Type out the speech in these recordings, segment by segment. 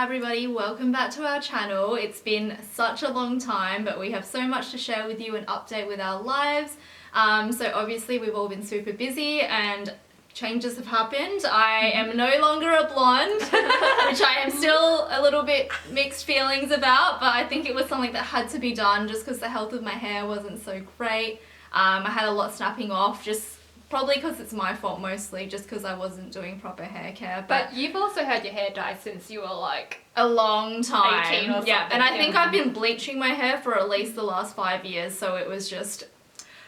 everybody, welcome back to our channel. It's been such a long time, but we have so much to share with you and update with our lives. So obviously we've all been super busy and changes have happened. I am no longer a blonde, which I am still a little bit mixed feelings about, but I think it was something that had to be done just because the health of my hair wasn't so great. I had a lot snapping off, just probably because it's my fault mostly, just because I wasn't doing proper hair care. But you've also had your hair dye since you were like a long time. 18 or something. Yeah, and I think I've been bleaching my hair for at least the last 5 years, so it was just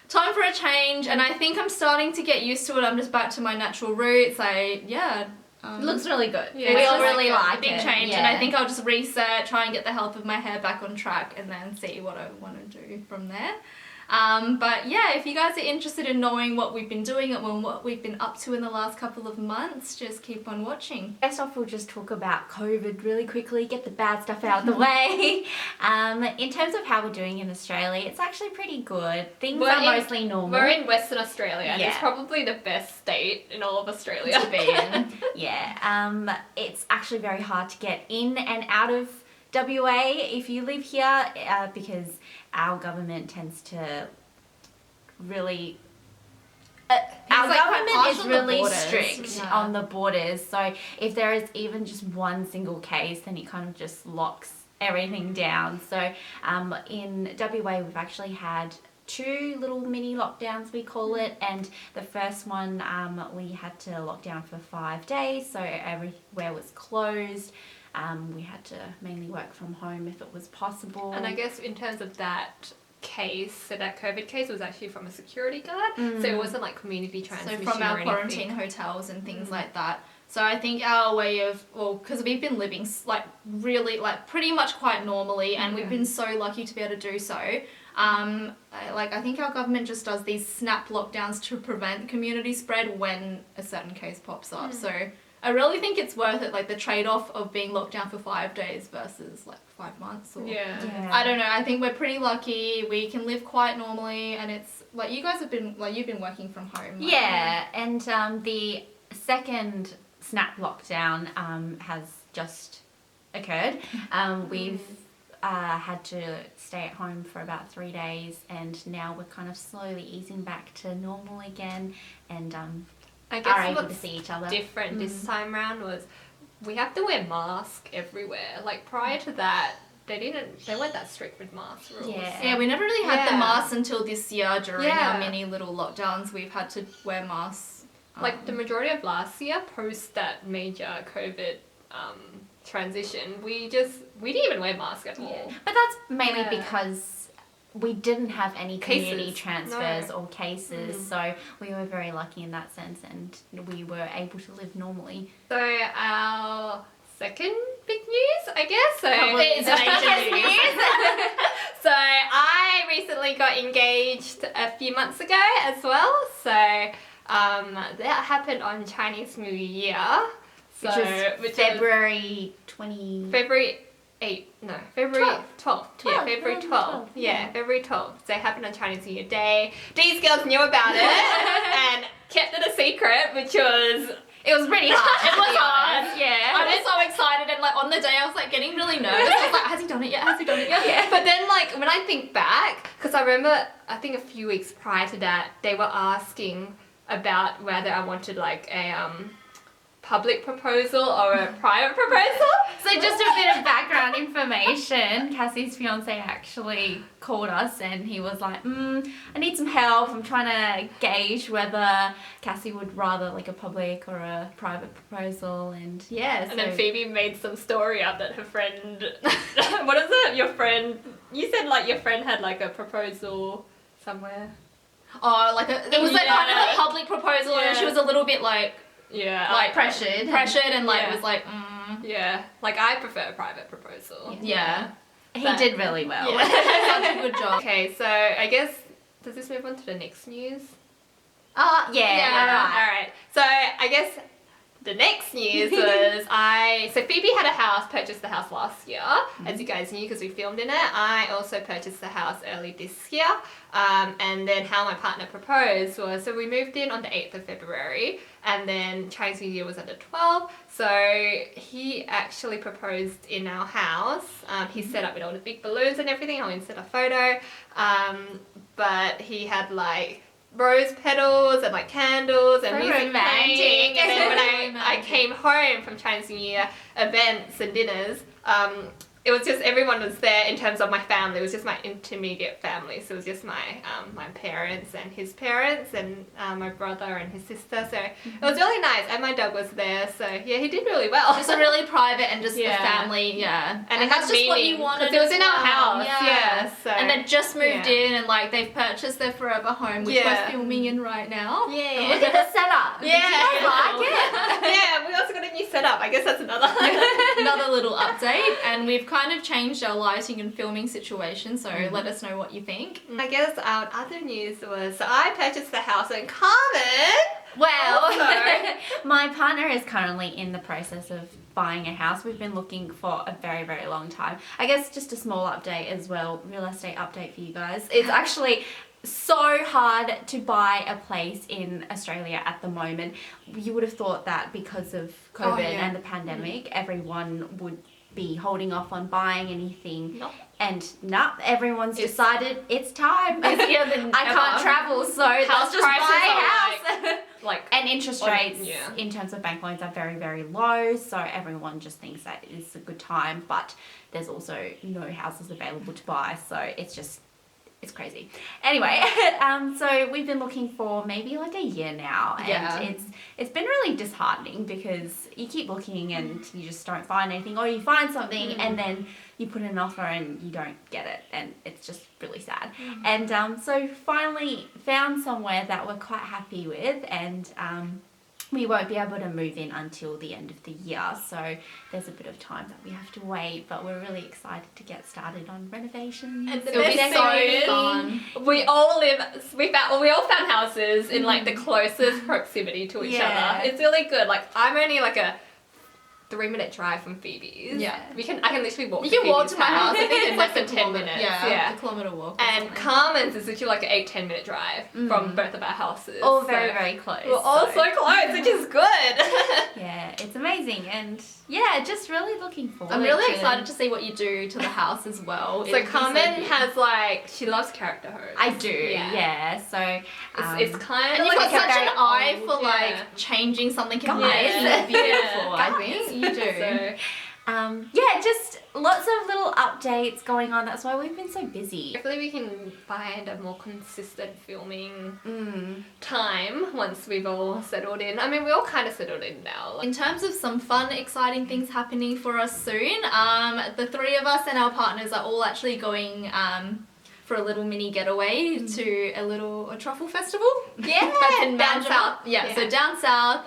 time for a change, and I think I'm starting to get used to it. I'm just back to my natural roots. It looks really good. Yeah, we it's all just really like a big it. change, Yeah. and I think I'll just reset, try and get the health of my hair back on track, and then see what I want to do from there. But yeah, if you guys are interested in knowing what we've been doing and what we've been up to in the last couple of months, just keep on watching. First off, we'll just talk about COVID really quickly, get the bad stuff out of the way. In terms of how we're doing in Australia, it's actually pretty good. Things are mostly normal. We're in Western Australia, and Yeah. it's probably the best state in all of Australia to be in. Yeah. It's actually very hard to get in and out of WA if you live here because our government tends to really our government is really strict on the borders, so if there is even just one single case, then it kind of just locks everything down. So in WA we've actually had 2 little mini lockdowns, we call it, and the first one we had to lock down for 5 days, so everywhere was closed. We had to mainly work from home if it was possible. And I guess in terms of that case, so that COVID case was actually from a security guard, so it wasn't like community transmission. So from our or quarantine hotels and things like that. So I think our way of, because we've been living really pretty much quite normally, and we've been so lucky to be able to do so. I think our government just does these snap lockdowns to prevent community spread when a certain case pops up. So I really think it's worth it, the trade-off of being locked down for 5 days versus 5 months. Or, yeah. I don't know. I think we're pretty lucky. We can live quite normally, and it's you guys have been you've been working from home. Yeah, and the second snap lockdown has just occurred. We've had to stay at home for about 3 days, and now we're kind of slowly easing back to normal again, and I guess are able to what's see each other. different this time around was we have to wear masks everywhere. Like prior to that, they weren't that strict with mask rules. Yeah, we never really had the masks until this year during Yeah. our mini little lockdowns. We've had to wear masks. Like the majority of last year, post that major COVID transition, we didn't even wear masks at all. But that's mainly because we didn't have any community Cases. transfers or cases, so we were very lucky in that sense, and we were able to live normally. So our second big news, I guess. So It's major news. So I recently got engaged a few months ago as well. So that happened on Chinese New Year. So, which is February 20... February 12th. Yeah, 12th. February Oh, 12th. 12th, Yeah, February 12th. So it happened on Chinese New Year Day. These girls knew about it and kept it a secret, which was... It was pretty hard. It was hard. Yeah. I was so excited, and on the day I was getting really nervous. I was like, has he done it yet? Has he done it yet? Yeah. But then when I think back, because I remember I think a few weeks prior to that, they were asking about whether I wanted a public proposal or a private proposal. So just a bit of background information. Cassie's fiance actually called us, and he was like, I need some help. I'm trying to gauge whether Cassie would rather a public or a private proposal, and yeah. And then Phoebe made some story up that her friend, what is it? Your friend, you said your friend had a proposal somewhere. Oh, it was kind of a public proposal, and she was a little bit pressured, and it was yeah, I prefer a private proposal. Yeah. He did really well. Yeah. Such a good job. Okay, so I guess, does this move on to the next news? Yeah. Alright. So I guess the next news was so Phoebe had a house, purchased the house last year, as you guys knew because we filmed in it. I also purchased the house early this year. And then how my partner proposed was, so we moved in on the 8th of February and then Chinese New Year was on the 12th. So he actually proposed in our house. He set up with all the big balloons and everything. I'll insert a photo. But he had like rose petals and like candles and So music romantic. playing. And then when I Romantic. came home from Chinese New Year events and dinners, it was just everyone was there in terms of my family. It was just my intermediate family. So it was just my my parents and his parents and my brother and his sister. So it was really nice. And my dog was there. So yeah, he did really well. Just a really private and just Yeah. the family, yeah. And it that's had just what you meaning, wanted. 'cause it was as in our well. house, yeah, so- and they've just moved Yeah. in and like they've purchased their forever home, which Yeah. we're filming in right now. Yeah. Look at the setup. Yeah. Did you guys like it? Yeah, we also got a new setup. I guess that's another. Another little update, and we've kind of changed our lighting and filming situation, so let us know what you think. I guess our other news was, so I purchased the house in Carmen. Well, Also- my partner is currently in the process of buying a house. We've been looking for a very, very long time. I guess just a small update as well, real estate update for you guys. It's actually so hard to buy a place in Australia at the moment. You would have thought that because of COVID yeah. and the pandemic, everyone would be holding off on buying anything. Nope. And everyone's It's- decided it's time. Busier than I can't ever. travel, so House let's just prices buy a are house. Like, And interest On- rates yeah. in terms of bank loans are very, very low, so everyone just thinks that it's a good time, but there's also no houses available to buy, so it's crazy. Anyway, so we've been looking for maybe like a year now, and Yeah. it's been really disheartening because you keep looking and you just don't find anything, or you find something and then you put in an offer and you don't get it, and it's just really sad. And so finally found somewhere that we're quite happy with, and we won't be able to move in until the end of the year, so there's a bit of time that we have to wait, but we're really excited to get started on renovations. And the It'll be best so thing is, fun. we all found houses in like the closest proximity to each Yeah. other. It's really good. Like, I'm only like a 3-minute drive from Phoebe's. Yeah. I can literally walk You to can walk Phoebe's to my house. I think in it's less like than a 10 kilometer. minutes. Yeah, a kilometer walk. or And something. Carmen's is literally like an 8-10 minute drive from both of our houses. All So very, very close. We're all so close, which is good. Yeah, it's amazing, and yeah, just really looking forward. I'm really to excited to see what you do to the house as well. So It'll be Carmen cute. has like, she loves character homes. I do, yeah. So It's kind And of you've like got a such an very eye old- for like yeah. changing something and Guys. making it beautiful. I Guys. think you do. So yeah, just lots of little updates going on. That's why we've been so busy. hopefully we can find a more consistent filming time once we've all settled in. I mean, we're all kind of settled in now. In terms of some fun, exciting things happening for us soon, the three of us and our partners are all actually going for a little mini getaway to a truffle festival. Yeah, That's in down Mount south. Yeah, so down south.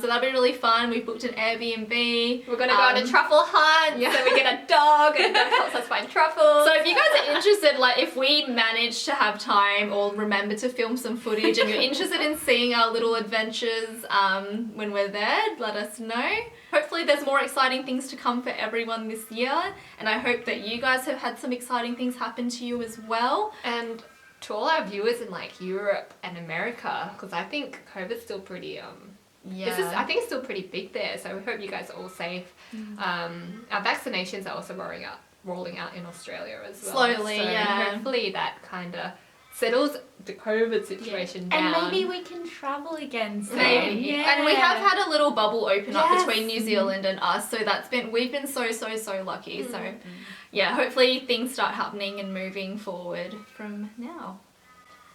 So that'll be really fun. We've booked an Airbnb. We're gonna go on a truffle hunt. yeah. So we get a dog, and the dog helps us find truffles. So if you guys are interested, like if we manage to have time or remember to film some footage and you're interested in seeing our little adventures when we're there, let us know. Hopefully there's more exciting things to come for everyone this year, and I hope that you guys have had some exciting things happen to you as well. And to all our viewers in like Europe and America, because I think COVID's still pretty I think it's still pretty big there, so we hope you guys are all safe. Our vaccinations are also rolling out in Australia as well. Slowly, so yeah. hopefully that kind of settles the COVID situation down. And maybe we can travel again soon. Maybe. Yeah. And we have had a little bubble open up Yes. between New Zealand and us, so we've been so lucky. So yeah, hopefully things start happening and moving forward from now.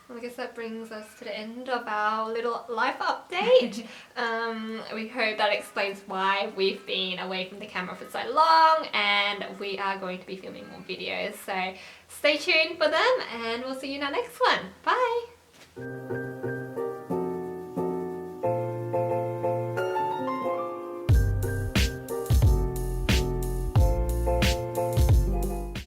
Well, I guess that brings us to the end of our little life update. We hope that explains why we've been away from the camera for so long, and we are going to be filming more videos. So stay tuned for them, and we'll see you in our next one. Bye!